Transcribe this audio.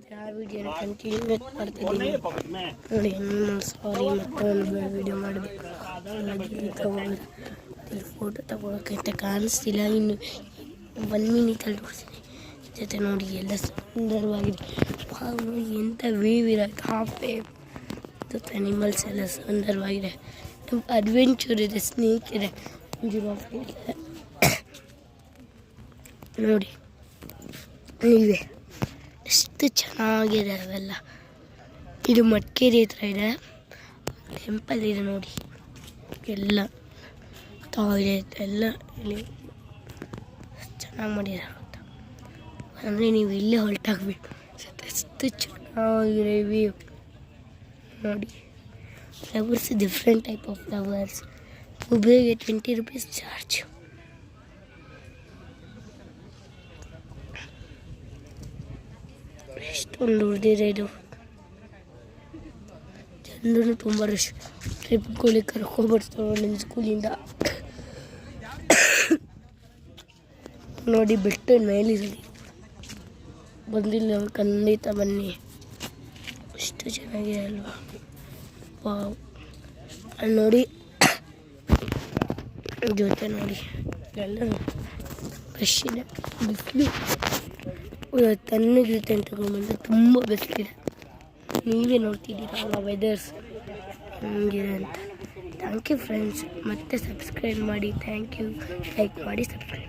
ಮತ್ತು ಆ ವಿಡಿಯೋನ ಕಂಟಿನ್ಯೂ ಮಾಡ್ತಿದ್ದೀನಿ ನೋಡಿ. ಸಾರಿ ಮತ್ತೆ ಒಂದು ವಿಡಿಯೋ ಮಾಡಬೇಕು ಫೋಟೋ ತಗೊಳಕ್ಕೆ ಅಂತ ಕಾಣಿಸ್ತಿಲ್ಲ. ಇನ್ನು 1 ಮಿನಿಟಲ್ಲಿ ತೋರಿಸ್ತೀನಿ ಜೊತೆ ನೋಡಿ. ಎಲ್ಲ ಸುಂದರವಾಗಿದೆ. ನೋಡಿ ಎಂಥ ವೀವ್ ಇರೋದು. ಹಾಫ್ ವೇವ್ ಮತ್ತು ಅನಿಮಲ್ಸ್ ಎಲ್ಲ ಸುಂದರವಾಗಿದೆ. ಅಡ್ವೆಂಚರ್ ಇದೆ, ಸ್ನೇಕ್ ಇದೆ, ಜಿರಾಫೆ ಇದೆ ನೋಡಿ. ಇವೆ ಎಷ್ಟು ಚೆನ್ನಾಗಿದೆ ಅವೆಲ್ಲ. ಇದು ಮಡಿಕೇರಿ ಹತ್ರ ಇದೆ, ಟೆಂಪಲ್ ಇದೆ ನೋಡಿ. ಎಲ್ಲ ಟಾಯ್ಲೆಟ್ ಎಲ್ಲ ಇಲ್ಲಿ ಚೆನ್ನಾಗಿ ಮಾಡಿದ್ದಾರೆ ಅಂತ ಅಂದರೆ ನೀವು ಇಲ್ಲೇ ಹೊರಟಾಗಬೇಕು. ಎಷ್ಟು ಚೆನ್ನಾಗಿದೆ ವ್ಯೂ ನೋಡಿ. Flowers different type of flowers. ಒಬ್ಬರಿಗೆ 20 ರೂಪೀಸ್ ಚಾರ್ಜ್. ಎಷ್ಟೊಂದು ಉಳಿದಿದೆ ಇದು. ಜನರು ತುಂಬ ರಶ್. ಟ್ರಿಪ್ಗಳಿಗೆ ಕರ್ಕೊಬರ್ತಾರೆ ನಿಮ್ಮ ಸ್ಕೂಲಿಂದ ನೋಡಿ. ಬೆಟ್ಟದ ಮೇಲಿರಲಿ ಬಂದಿಲ್ಲ ಖಂಡಿತ ಬನ್ನಿ. ಎಷ್ಟು ಚೆನ್ನಾಗಿದೆ ಅಲ್ವಾ. ವಾವ್. ಅಲ್ಲಿ ನೋಡಿ ಜೊತೆ ನೋಡಿ ಎಲ್ಲ ಫ್ರೆಶ್ ಇದೆ. ಬಿಸಿಲು ತಣ್ಣಗಿರುತ್ತೆ ಅಂತ ತಗೊಂಡ್ಬಂದು ತುಂಬ ಬಿಸಿಲಿದೆ. ನೀವೇ ನೋಡ್ತಿದ್ದೀರಲ್ಲ ವೆದರ್ಸ್ ಹೆಂಗಿದೆ ಅಂತ. Thank you friends. ಮತ್ತೆ ಸಬ್ಸ್ಕ್ರೈಬ್ ಮಾಡಿ. Thank you. ಲೈಕ್ ಮಾಡಿ, ಸಬ್ಸ್ಕ್ರೈಬ್.